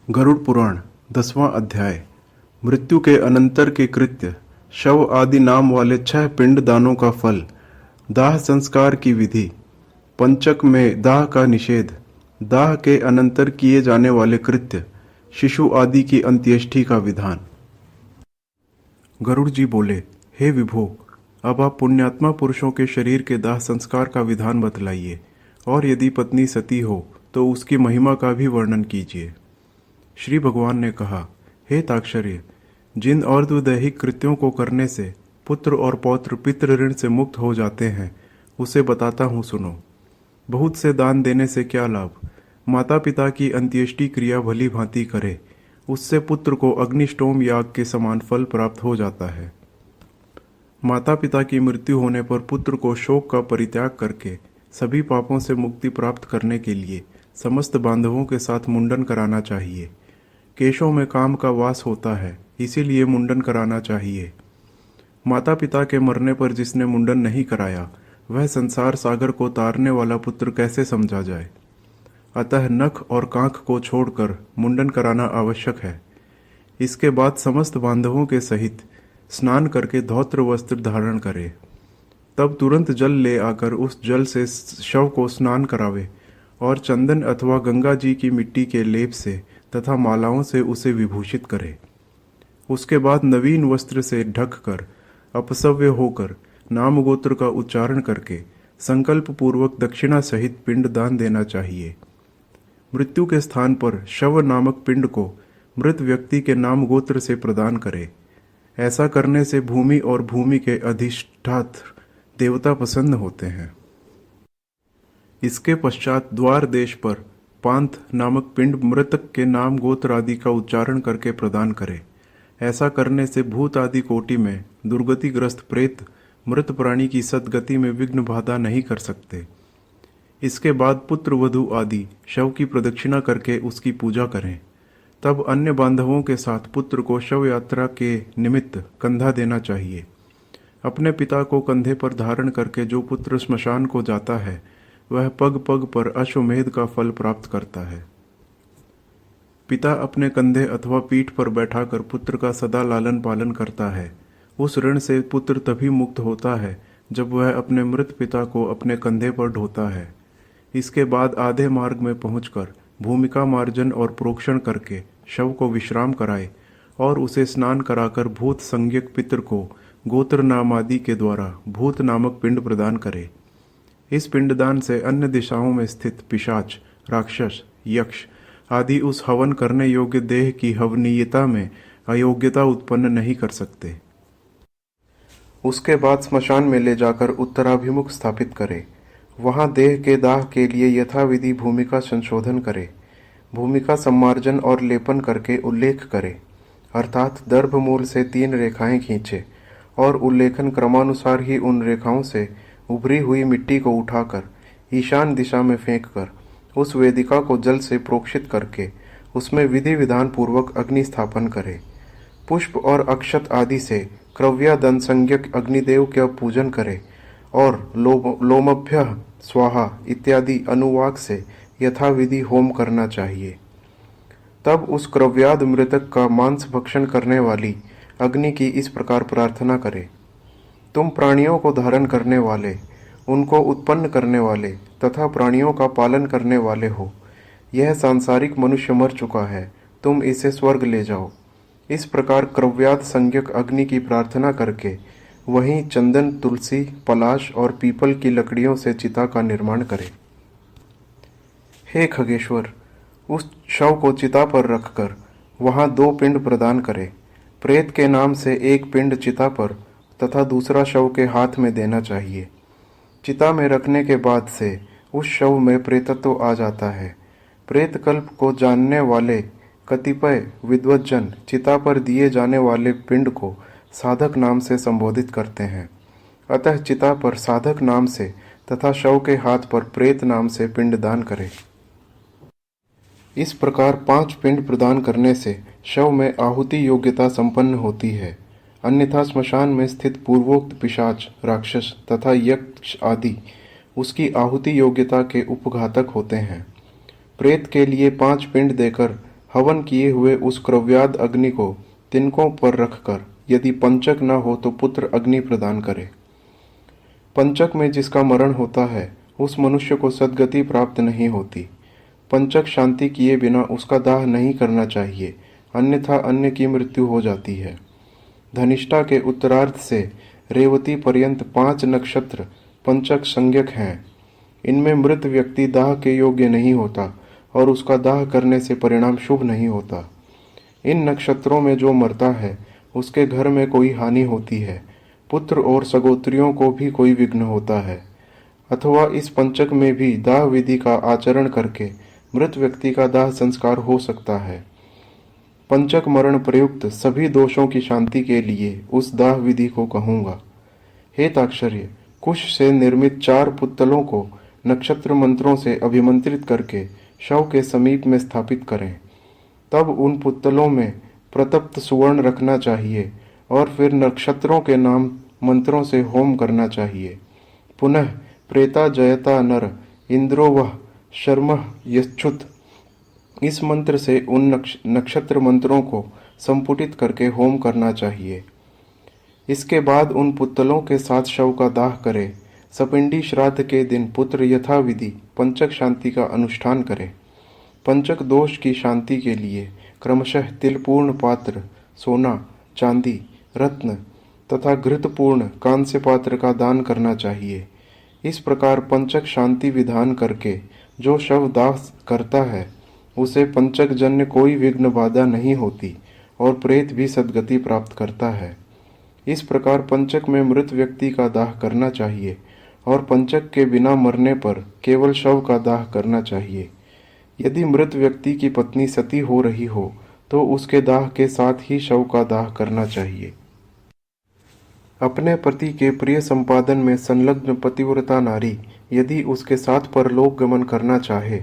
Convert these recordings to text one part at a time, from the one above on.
गरुड़ पुराण 10वां अध्याय। मृत्यु के अनंतर के कृत्य, शव आदि नाम वाले 6 पिंड दानों का फल, दाह संस्कार की विधि, पंचक में दाह का निषेध, दाह के अनंतर किए जाने वाले कृत्य, शिशु आदि की अंत्येष्टि का विधान। गरुड़ जी बोले, हे विभो, अब आप पुण्यात्मा पुरुषों के शरीर के दाह संस्कार का विधान बतलाइए, और यदि पत्नी सती हो तो उसकी महिमा का भी वर्णन कीजिए। श्री भगवान ने कहा, हे ताक्षर्य, जिन अर्धदैहिक कृत्यों को करने से पुत्र और पौत्र पितृ ऋण से मुक्त हो जाते हैं, उसे बताता हूँ, सुनो। बहुत से दान देने से क्या लाभ? माता पिता की अंत्येष्टि क्रिया भली भांति करे, उससे पुत्र को अग्निष्टोम याग के समान फल प्राप्त हो जाता है। माता पिता की मृत्यु होने पर पुत्र को शोक का परित्याग करके सभी पापों से मुक्ति प्राप्त करने के लिए समस्त बांधवों के साथ मुंडन कराना चाहिए। केशों में काम का वास होता है, इसीलिए मुंडन कराना चाहिए। माता पिता के मरने पर जिसने मुंडन नहीं कराया, वह संसार सागर को तारने वाला पुत्र कैसे समझा जाए। अतः नख और कांख को छोड़कर मुंडन कराना आवश्यक है। इसके बाद समस्त बांधवों के सहित स्नान करके धौत्र वस्त्र धारण करे। तब तुरंत जल ले आकर उस जल से शव को स्नान करावे और चंदन अथवा गंगा जी की मिट्टी के लेप से तथा मालाओं से उसे विभूषित करे। उसके बाद नवीन वस्त्र से ढक कर अपसव्य होकर नाम गोत्र का उच्चारण करके संकल्प पूर्वक दक्षिणा सहित पिंड दान देना चाहिए। मृत्यु के स्थान पर शव नामक पिंड को मृत व्यक्ति के नाम गोत्र से प्रदान करे। ऐसा करने से भूमि और भूमि के अधिष्ठात्र देवता प्रसन्न होते हैं। इसके पश्चात द्वार देश पर पांथ नामक पिंड मृतक के नाम गोत्र आदि का उच्चारण करके प्रदान करे। ऐसा करने से भूत आदि कोटि में दुर्गतिग्रस्त प्रेत मृत प्राणी की सद्गति में विघ्न बाधा नहीं कर सकते। इसके बाद पुत्र वधू आदि शव की प्रदक्षिणा करके उसकी पूजा करें। तब अन्य बांधवों के साथ पुत्र को शव यात्रा के निमित्त कंधा देना चाहिए। अपने पिता को कंधे पर धारण करके जो पुत्र श्मशान को जाता है, वह पग पग पर अश्वमेध का फल प्राप्त करता है। पिता अपने कंधे अथवा पीठ पर बैठाकर पुत्र का सदा लालन पालन करता है। उस ऋण से पुत्र तभी मुक्त होता है जब वह अपने मृत पिता को अपने कंधे पर ढोता है। इसके बाद आधे मार्ग में पहुंचकर भूमिका मार्जन और प्रोक्षण करके शव को विश्राम कराए और उसे स्नान कराकर भूत संज्ञक पितर को गोत्र नाम आदि के द्वारा भूत नामक पिंड प्रदान करे। इस पिंडदान से अन्य दिशाओं में स्थित पिशाच, राक्षस, यक्ष आदि उस हवन करने योग्य देह की हवनीयता में अयोग्यता उत्पन्न नहीं कर सकते। उसके बाद स्मशान में ले जाकर उत्तराभिमुख स्थापित करे। वहां देह के दाह के लिए यथाविधि भूमिका संशोधन करे। भूमिका सम्मार्जन और लेपन करके उल्लेख करे, अर्थात दर्भ मूल से 3 रेखाएं खींचे और उल्लेखन क्रमानुसार ही उन रेखाओं से उभरी हुई मिट्टी को उठाकर ईशान दिशा में फेंककर उस वेदिका को जल से प्रोक्षित करके उसमें विधि विधान पूर्वक अग्नि स्थापन करे। पुष्प और अक्षत आदि से क्रव्यादन संज्ञक अग्निदेव का पूजन करे और लोमभ्य स्वाहा इत्यादि अनुवाक से यथाविधि होम करना चाहिए। तब उस क्रव्याद मृतक का मांस भक्षण करने वाली अग्नि की इस प्रकार प्रार्थना करे, तुम प्राणियों को धारण करने वाले, उनको उत्पन्न करने वाले तथा प्राणियों का पालन करने वाले हो। यह सांसारिक मनुष्य मर चुका है, तुम इसे स्वर्ग ले जाओ। इस प्रकार क्रव्याद संज्ञक अग्नि की प्रार्थना करके वहीं चंदन, तुलसी, पलाश और पीपल की लकड़ियों से चिता का निर्माण करे। हे खगेश्वर, उस शव को चिता पर रखकर वहां 2 पिंड प्रदान करे। प्रेत के नाम से एक पिंड चिता पर तथा दूसरा शव के हाथ में देना चाहिए। चिता में रखने के बाद से उस शव में प्रेतत्व आ जाता है। प्रेत कल्प को जानने वाले कतिपय विद्वज्जन चिता पर दिए जाने वाले पिंड को साधक नाम से संबोधित करते हैं। अतः चिता पर साधक नाम से तथा शव के हाथ पर प्रेत नाम से पिंड दान करें। इस प्रकार 5 पिंड प्रदान करने से शव में आहुति योग्यता संपन्न होती है। अन्यथा श्मशान में स्थित पूर्वोक्त पिशाच, राक्षस तथा यक्ष आदि उसकी आहुति योग्यता के उपघातक होते हैं। प्रेत के लिए 5 पिंड देकर हवन किए हुए उस क्रव्याद अग्नि को तिनकों पर रखकर यदि पंचक न हो तो पुत्र अग्नि प्रदान करे। पंचक में जिसका मरण होता है उस मनुष्य को सद्गति प्राप्त नहीं होती। पंचक शांति किए बिना उसका दाह नहीं करना चाहिए, अन्यथा अन्य की मृत्यु हो जाती है। धनिष्ठा के उत्तरार्ध से रेवती पर्यंत 5 नक्षत्र पंचक संज्ञक हैं। इनमें मृत व्यक्ति दाह के योग्य नहीं होता और उसका दाह करने से परिणाम शुभ नहीं होता। इन नक्षत्रों में जो मरता है उसके घर में कोई हानि होती है, पुत्र और सगोत्रियों को भी कोई विघ्न होता है। अथवा इस पंचक में भी दाह विधि का आचरण करके मृत व्यक्ति का दाह संस्कार हो सकता है। पंचक मरण प्रयुक्त सभी दोषों की शांति के लिए उस दाह विधि को कहूँगा। हे ताक्षर्य, कुश से निर्मित 4 पुतलों को नक्षत्र मंत्रों से अभिमंत्रित करके शव के समीप में स्थापित करें। तब उन पुतलों में प्रतप्त सुवर्ण रखना चाहिए और फिर नक्षत्रों के नाम मंत्रों से होम करना चाहिए। पुनः प्रेता जयता नर इंद्रो वह शर्म यच्छुत, इस मंत्र से उन नक्षत्र मंत्रों को संपुटित करके होम करना चाहिए। इसके बाद उन पुतलों के साथ शव का दाह करे। सपिंडी श्राद्ध के दिन पुत्र यथाविधि पंचक शांति का अनुष्ठान करे। पंचक दोष की शांति के लिए क्रमशः तिलपूर्ण पात्र, सोना, चांदी, रत्न तथा घृतपूर्ण कांस्य पात्र का दान करना चाहिए। इस प्रकार पंचक शांति विधान करके जो शव दाह करता है उसे पंचक जन्य कोई विघ्न बाधा नहीं होती और प्रेत भी सद्गति प्राप्त करता है। इस प्रकार पंचक में मृत व्यक्ति का दाह करना चाहिए और पंचक के बिना मरने पर केवल शव का दाह करना चाहिए। यदि मृत व्यक्ति की पत्नी सती हो रही हो तो उसके दाह के साथ ही शव का दाह करना चाहिए। अपने पति के प्रिय संपादन में संलग्न पतिव्रता नारी यदि उसके साथ परलोक गमन करना चाहे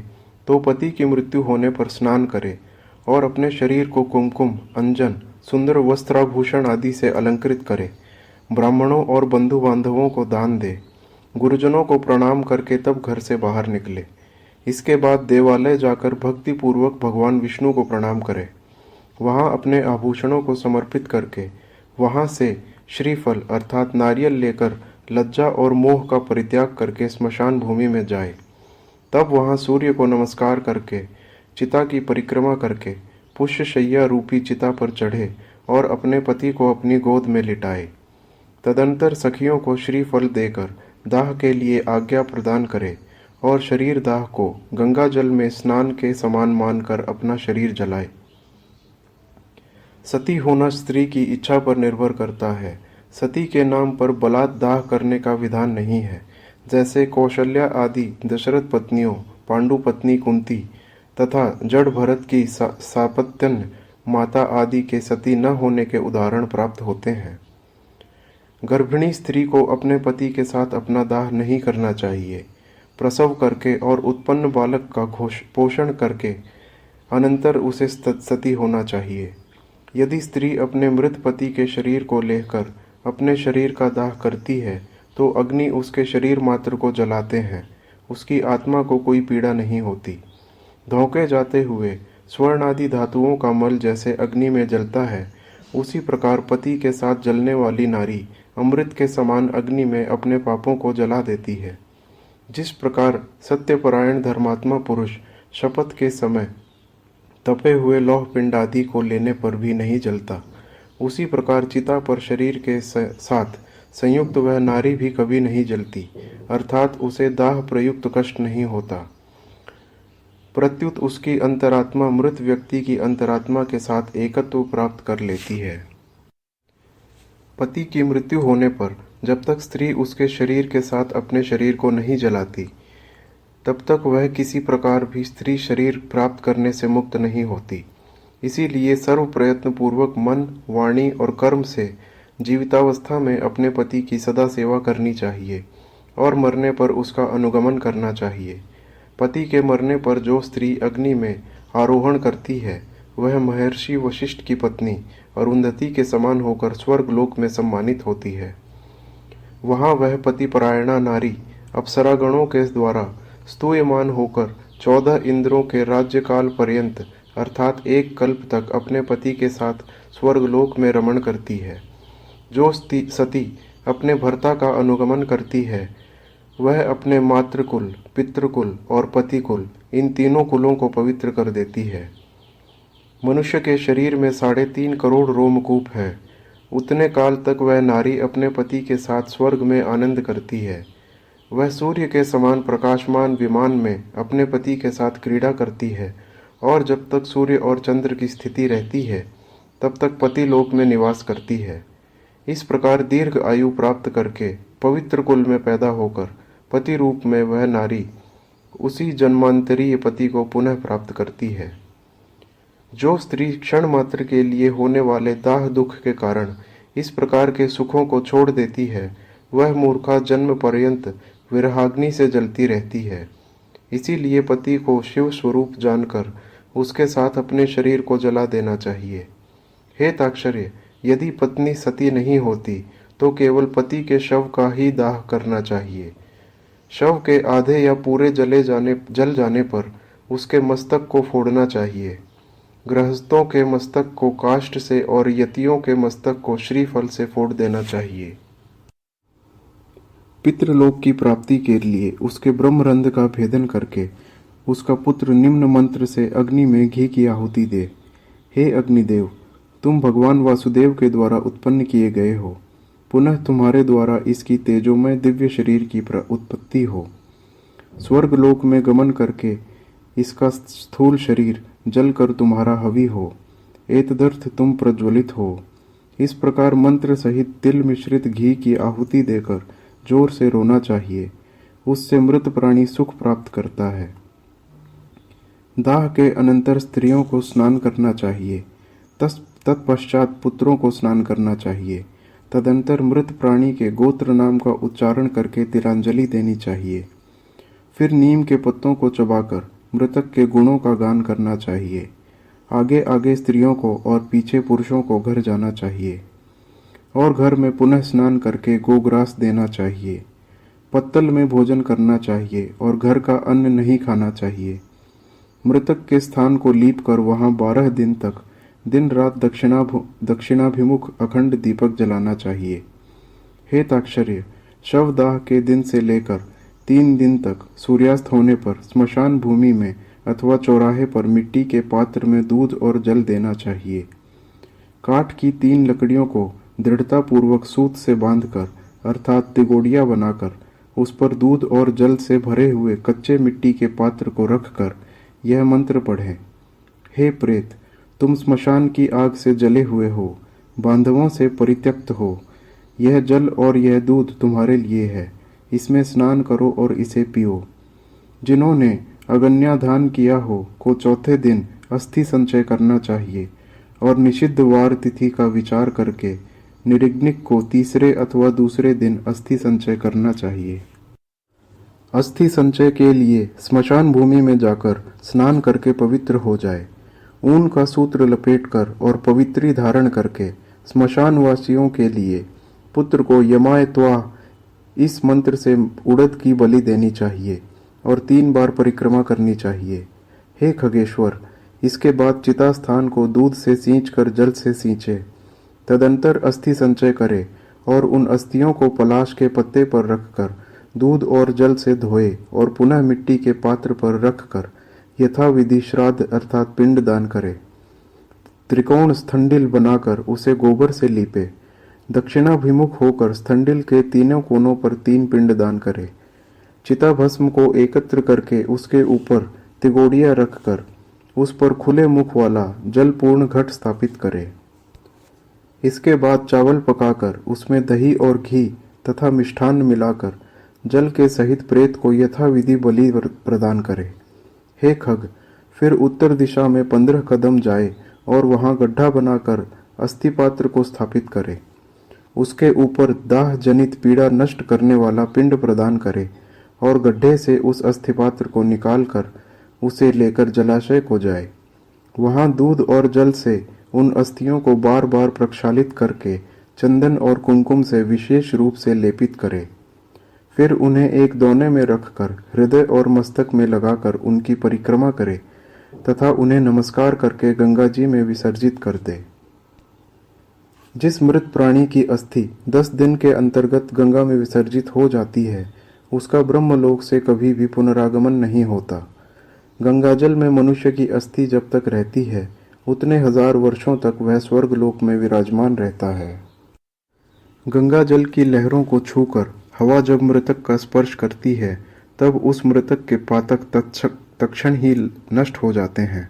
तो पति की मृत्यु होने पर स्नान करे और अपने शरीर को कुमकुम, अंजन, सुंदर वस्त्राभूषण आदि से अलंकृत करे। ब्राह्मणों और बंधु बांधवों को दान दे। गुरुजनों को प्रणाम करके तब घर से बाहर निकले। इसके बाद देवालय जाकर भक्ति पूर्वक भगवान विष्णु को प्रणाम करे। वहां अपने आभूषणों को समर्पित करके वहां से श्रीफल अर्थात नारियल लेकर लज्जा और मोह का परित्याग करके स्मशान भूमि में जाए। तब वहां सूर्य को नमस्कार करके चिता की परिक्रमा करके पुष्य शैया रूपी चिता पर चढ़े और अपने पति को अपनी गोद में लिटाए। तदंतर सखियों को श्रीफल देकर दाह के लिए आज्ञा प्रदान करे और शरीर दाह को गंगा जल में स्नान के समान मानकर अपना शरीर जलाए। सती होना स्त्री की इच्छा पर निर्भर करता है। सती के नाम पर बलात् दाह करने का विधान नहीं है। जैसे कौशल्या आदि दशरथ पत्नियों, पांडु पत्नी कुंती तथा जड़ भरत की सापत्यन माता आदि के सती न होने के उदाहरण प्राप्त होते हैं। गर्भिणी स्त्री को अपने पति के साथ अपना दाह नहीं करना चाहिए। प्रसव करके और उत्पन्न बालक का पोषण करके अनंतर उसे सती होना चाहिए। यदि स्त्री अपने मृत पति के शरीर को लेकर अपने शरीर का दाह करती है तो अग्नि उसके शरीर मात्र को जलाते हैं, उसकी आत्मा को कोई पीड़ा नहीं होती। धोखे जाते हुए स्वर्ण आदि धातुओं का मल जैसे अग्नि में जलता है, उसी प्रकार पति के साथ जलने वाली नारी अमृत के समान अग्नि में अपने पापों को जला देती है। जिस प्रकार सत्यपरायण धर्मात्मा पुरुष शपथ के समय तपे हुए लौह पिंड आदि को लेने पर भी नहीं जलता, उसी प्रकार चिता पर शरीर के साथ संयुक्त वह नारी भी कभी नहीं जलती, अर्थात उसे दाह प्रयुक्त कष्ट नहीं होता। प्रत्युत उसकी अंतरात्मा मृत व्यक्ति की अंतरात्मा के साथ एकत्व प्राप्त कर लेती है। पति की मृत्यु होने पर जब तक स्त्री उसके शरीर के साथ अपने शरीर को नहीं जलाती, तब तक वह किसी प्रकार भी स्त्री शरीर प्राप्त करने से मुक्त नहीं होती। इसीलिए सर्व प्रयत्न पूर्वक मन, वाणी और कर्म से जीवितावस्था में अपने पति की सदा सेवा करनी चाहिए और मरने पर उसका अनुगमन करना चाहिए। पति के मरने पर जो स्त्री अग्नि में आरोहण करती है वह महर्षि वशिष्ठ की पत्नी अरुंधति के समान होकर स्वर्ग लोक में सम्मानित होती है। वहां वह पतिपरायणा नारी अप्सरागणों के द्वारा स्तूयमान होकर 14 इंद्रों के राज्यकाल पर्यंत अर्थात एक कल्प तक अपने पति के साथ स्वर्गलोक में रमण करती है। जो सती अपने भर्ता का अनुगमन करती है वह अपने मातृकुल, पितृकुल और पतिकुल इन तीनों कुलों को पवित्र कर देती है। मनुष्य के शरीर में 3.5 करोड़ रोमकूप है। उतने काल तक वह नारी अपने पति के साथ स्वर्ग में आनंद करती है। वह सूर्य के समान प्रकाशमान विमान में अपने पति के साथ क्रीड़ा करती है और जब तक सूर्य और चंद्र की स्थिति रहती है तब तक पति लोक में निवास करती है। इस प्रकार दीर्घ आयु प्राप्त करके पवित्र कुल में पैदा होकर पति रूप में वह नारी उसी जन्मांतरीय पति को पुनः प्राप्त करती है। जो स्त्री क्षण मात्र के लिए होने वाले दाह दुख के कारण इस प्रकार के सुखों को छोड़ देती है वह मूर्खा जन्म पर्यंत विरहाग्नि से जलती रहती है। इसीलिए पति को शिव स्वरूप जानकर उसके साथ अपने शरीर को जला देना चाहिए। हे ताक्षर्य, यदि पत्नी सती नहीं होती तो केवल पति के शव का ही दाह करना चाहिए। शव के आधे या पूरे जल जाने पर उसके मस्तक को फोड़ना चाहिए। गृहस्थों के मस्तक को काष्ठ से और यतियों के मस्तक को श्रीफल से फोड़ देना चाहिए। पितृलोक की प्राप्ति के लिए उसके ब्रह्मरंध्र का भेदन करके उसका पुत्र निम्न मंत्र से अग्नि में घी की आहुति दे। हे अग्निदेव, तुम भगवान वासुदेव के द्वारा उत्पन्न किए गए हो। पुनः तुम्हारे द्वारा इसकी तेजोमय दिव्य शरीर की उत्पत्ति हो। स्वर्गलोक में गमन करके इसका स्थूल शरीर जल कर तुम्हारा हवि हो। एतदर्थ तुम प्रज्वलित हो। इस प्रकार मंत्र सहित तिल मिश्रित घी की आहुति देकर जोर से रोना चाहिए। उससे मृत प्राणी सुख प्राप्त करता है। दाह के अनंतर स्त्रियों को स्नान करना चाहिए। तत्पश्चात पुत्रों को स्नान करना चाहिए। तदंतर मृत प्राणी के गोत्र नाम का उच्चारण करके तिलांजलि देनी चाहिए। फिर नीम के पत्तों को चबाकर मृतक के गुणों का गान करना चाहिए। आगे आगे स्त्रियों को और पीछे पुरुषों को घर जाना चाहिए और घर में पुनः स्नान करके गोग्रास देना चाहिए। पत्तल में भोजन करना चाहिए और घर का अन्न नहीं खाना चाहिए। मृतक के स्थान को लीप कर वहां 12 दिन तक दिन रात दक्षिणाभिमुख अखंड दीपक जलाना चाहिए। हे ताक्षर्य, शवदाह के दिन से लेकर 3 दिन तक सूर्यास्त होने पर स्मशान भूमि में अथवा चौराहे पर मिट्टी के पात्र में दूध और जल देना चाहिए। काठ की 3 लकड़ियों को दृढ़तापूर्वक सूत से बांधकर अर्थात तिगोड़िया बनाकर उस पर दूध और जल से भरे हुए कच्चे मिट्टी के पात्र को रखकर यह मंत्र पढ़ें। हे प्रेत, तुम स्मशान की आग से जले हुए हो, बांधवों से परित्यक्त हो। यह जल और यह दूध तुम्हारे लिए है। इसमें स्नान करो और इसे पियो। जिन्होंने अगन्याधान किया हो को चौथे दिन अस्थि संचय करना चाहिए और निषिद्ध वार तिथि का विचार करके निरिग्निक को तीसरे अथवा दूसरे दिन अस्थि संचय करना चाहिए। अस्थि संचय के लिए स्मशान भूमि में जाकर स्नान करके पवित्र हो जाए। ऊन का सूत्र लपेटकर और पवित्री धारण करके स्मशान वासियों के लिए पुत्र को यमाय त्वा इस मंत्र से उड़द की बलि देनी चाहिए और 3 बार परिक्रमा करनी चाहिए। हे खगेश्वर, इसके बाद चिता स्थान को दूध से सींचकर जल से सींचे। तदंतर अस्थि संचय करे और उन अस्थियों को पलाश के पत्ते पर रखकर दूध और जल से धोए और पुनः मिट्टी के पात्र पर रखकर यथाविधि श्राद्ध अर्थात पिंड दान करे। त्रिकोण स्थंडिल बनाकर उसे गोबर से लीपे। दक्षिणाभिमुख होकर स्थंडिल के तीनों कोनों पर 3 पिंड दान करे। चिता भस्म को एकत्र करके उसके ऊपर तिगोड़िया रखकर उस पर खुले मुख वाला जलपूर्ण घट स्थापित करे। इसके बाद चावल पकाकर उसमें दही और घी तथा मिष्ठान्न मिलाकर जल के सहित प्रेत को यथाविधि बलि प्रदान करे। हे खग, फिर उत्तर दिशा में 15 कदम जाए और वहां गड्ढा बनाकर अस्थिपात्र को स्थापित करे। उसके ऊपर दाह जनित पीड़ा नष्ट करने वाला पिंड प्रदान करे और गड्ढे से उस अस्थिपात्र को निकालकर उसे लेकर जलाशय को जाए। वहां दूध और जल से उन अस्थियों को बार बार प्रक्षालित करके चंदन और कुमकुम से विशेष रूप से लेपित करे। फिर उन्हें एक दोने में रखकर हृदय और मस्तक में लगाकर उनकी परिक्रमा करे तथा उन्हें नमस्कार करके गंगा जी में विसर्जित कर दे। जिस मृत प्राणी की अस्थि 10 दिन के अंतर्गत गंगा में विसर्जित हो जाती है, उसका ब्रह्मलोक से कभी भी पुनरागमन नहीं होता। गंगाजल में मनुष्य की अस्थि जब तक रहती है, उतने हजार वर्षों तक वह स्वर्गलोक में विराजमान रहता है। गंगा जल की लहरों को छूकर हवा जब मृतक का स्पर्श करती है, तब उस मृतक के पातक तत्क्षण ही नष्ट हो जाते हैं।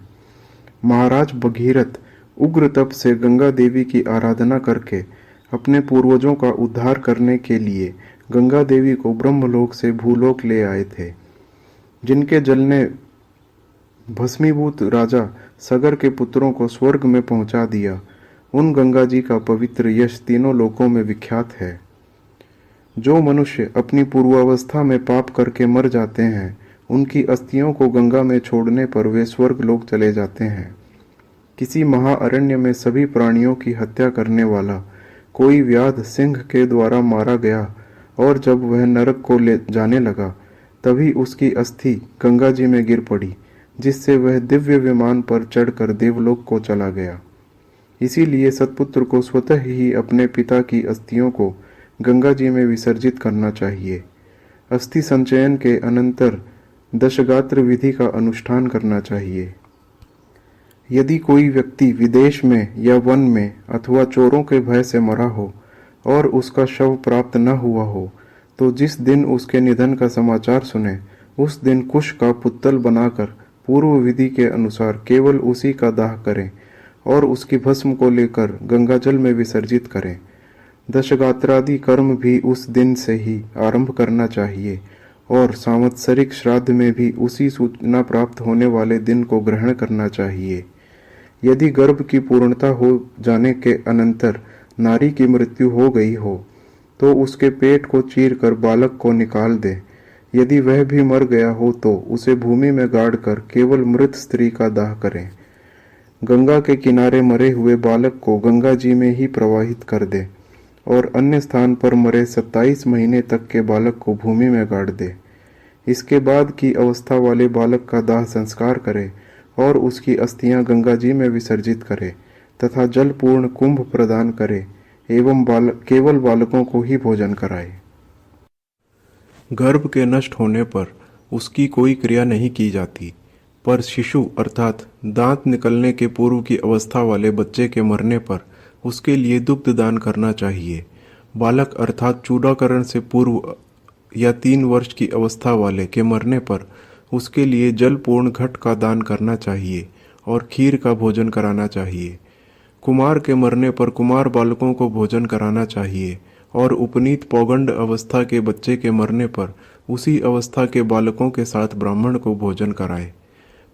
महाराज भगीरथ उग्र तप से गंगा देवी की आराधना करके अपने पूर्वजों का उद्धार करने के लिए गंगा देवी को ब्रह्मलोक से भूलोक ले आए थे। जिनके जल ने भस्मीभूत राजा सगर के पुत्रों को स्वर्ग में पहुंचा दिया, उन गंगा जी का पवित्र यश तीनों लोकों में विख्यात है। जो मनुष्य अपनी पूर्वावस्था में पाप करके मर जाते हैं, उनकी अस्थियों को गंगा में छोड़ने पर वे स्वर्ग लोक चले जाते हैं। किसी महाअरण्य में सभी प्राणियों की हत्या करने वाला कोई व्याध सिंह के द्वारा मारा गया, और जब वह नरक को ले जाने लगा, तभी उसकी अस्थि गंगा जी में गिर पड़ी, जिससे वह दिव्य विमान पर चढ़कर देवलोक को चला गया। इसीलिए सत्पुत्र को स्वतः ही अपने पिता की अस्थियों को गंगा जी में विसर्जित करना चाहिए। अस्थि संचयन के अनंतर दशगात्र विधि का अनुष्ठान करना चाहिए। यदि कोई व्यक्ति विदेश में या वन में अथवा चोरों के भय से मरा हो और उसका शव प्राप्त न हुआ हो, तो जिस दिन उसके निधन का समाचार सुने, उस दिन कुश का पुत्तल बनाकर पूर्व विधि के अनुसार केवल उसी का दाह करें और उसकी भस्म को लेकर गंगाजल में विसर्जित करें। दशगात्रादि कर्म भी उस दिन से ही आरंभ करना चाहिए और सांवत्सरिक श्राद्ध में भी उसी सूचना प्राप्त होने वाले दिन को ग्रहण करना चाहिए। यदि गर्भ की पूर्णता हो जाने के अनंतर नारी की मृत्यु हो गई हो, तो उसके पेट को चीरकर बालक को निकाल दे। यदि वह भी मर गया हो तो उसे भूमि में गाड़कर केवल मृत स्त्री का दाह करें। गंगा के किनारे मरे हुए बालक को गंगा जी में ही प्रवाहित कर दे और अन्य स्थान पर मरे 27 महीने तक के बालक को भूमि में गाड़ दे। इसके बाद की अवस्था वाले बालक का दाह संस्कार करे और उसकी अस्थियां गंगा जी में विसर्जित करे तथा जलपूर्ण कुंभ प्रदान करे एवं केवल बालकों को ही भोजन कराए। गर्भ के नष्ट होने पर उसकी कोई क्रिया नहीं की जाती, पर शिशु अर्थात दांत निकलने के पूर्व की अवस्था वाले बच्चे के मरने पर उसके लिए दुग्ध दान करना चाहिए। बालक अर्थात चूडाकरण से पूर्व या 3 वर्ष की अवस्था वाले के मरने पर उसके लिए जलपूर्ण घट का दान करना चाहिए और खीर का भोजन कराना चाहिए। कुमार के मरने पर कुमार बालकों को भोजन कराना चाहिए और उपनीत पौगंड अवस्था के बच्चे के मरने पर उसी अवस्था के बालकों के साथ ब्राह्मण को भोजन कराए।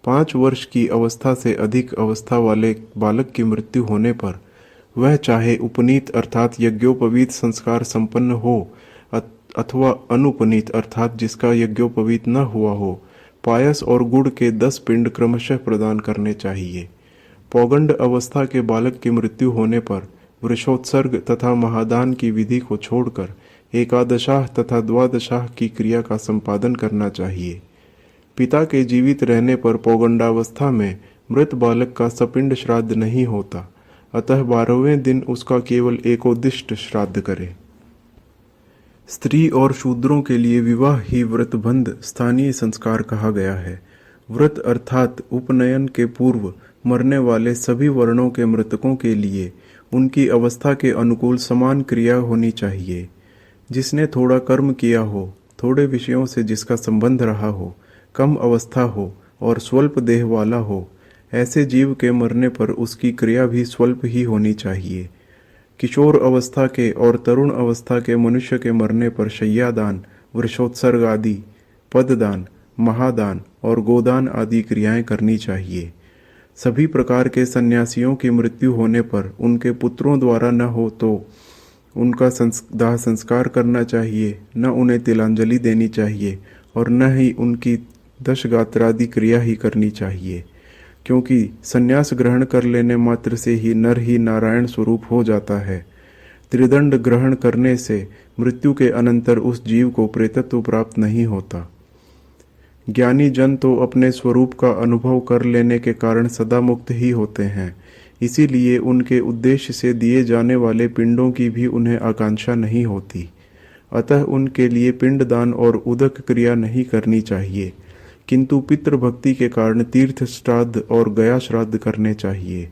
5 वर्ष की अवस्था से अधिक अवस्था वाले बालक की मृत्यु होने पर वह चाहे उपनीत अर्थात यज्ञोपवीत संस्कार संपन्न हो अथवा अनुपनीत अर्थात जिसका यज्ञोपवीत न हुआ हो, पायस और गुड़ के 10 पिंड क्रमशः प्रदान करने चाहिए। पौगंड अवस्था के बालक की मृत्यु होने पर वृषोत्सर्ग तथा महादान की विधि को छोड़कर एकादशाह तथा द्वादशाह की क्रिया का संपादन करना चाहिए। पिता के जीवित रहने पर पौगंडावस्था में मृत बालक का सपिंड श्राद्ध नहीं होता, अतः 12वें दिन उसका केवल एकोद्दिष्ट श्राद्ध करे। स्त्री और शूद्रों के लिए विवाह ही व्रतबंध स्थानीय संस्कार कहा गया है। व्रत अर्थात उपनयन के पूर्व मरने वाले सभी वर्णों के मृतकों के लिए उनकी अवस्था के अनुकूल समान क्रिया होनी चाहिए। जिसने थोड़ा कर्म किया हो, थोड़े विषयों से जिसका संबंध रहा हो, कम अवस्था हो और स्वल्प देह वाला हो, ऐसे जीव के मरने पर उसकी क्रिया भी स्वल्प ही होनी चाहिए। किशोर अवस्था के और तरुण अवस्था के मनुष्य के मरने पर शय्यादान, वृषोत्सर्ग आदि, पददान, महादान और गोदान आदि क्रियाएं करनी चाहिए। सभी प्रकार के सन्यासियों की मृत्यु होने पर उनके पुत्रों द्वारा न हो तो उनका दाह संस्कार करना चाहिए, न उन्हें तिलांजलि देनी चाहिए और न ही उनकी दशगात्रादि क्रिया ही करनी चाहिए, क्योंकि सन्यास ग्रहण कर लेने मात्र से ही नर ही नारायण स्वरूप हो जाता है। त्रिदंड ग्रहण करने से मृत्यु के अनंतर उस जीव को प्रेतत्व प्राप्त नहीं होता। ज्ञानी जन तो अपने स्वरूप का अनुभव कर लेने के कारण सदा मुक्त ही होते हैं, इसीलिए उनके उद्देश्य से दिए जाने वाले पिंडों की भी उन्हें आकांक्षा नहीं होती। अतः उनके लिए पिंडदान और उदक क्रिया नहीं करनी चाहिए, किंतु पितृभक्ति के कारण तीर्थ श्राद्ध और गया श्राद्ध करने चाहिए।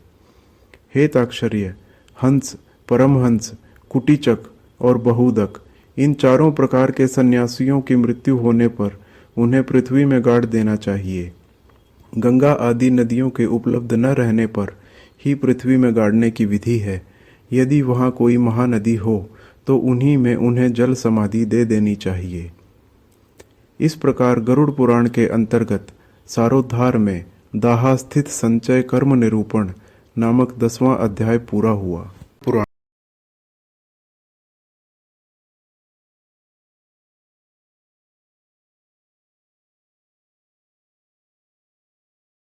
हे ताक्षर्य, हंस, परमहंस, कुटीचक और बहुदक, इन चारों प्रकार के सन्यासियों की मृत्यु होने पर उन्हें पृथ्वी में गाड़ देना चाहिए। गंगा आदि नदियों के उपलब्ध न रहने पर ही पृथ्वी में गाड़ने की विधि है। यदि वहाँ कोई महानदी हो तो उन्हीं में उन्हें जल समाधि दे देनी चाहिए। इस प्रकार गरुड़ पुराण के अंतर्गत सारोद्धार में दाहा स्थित संचय कर्म निरूपण नामक 10वां अध्याय पूरा हुआ।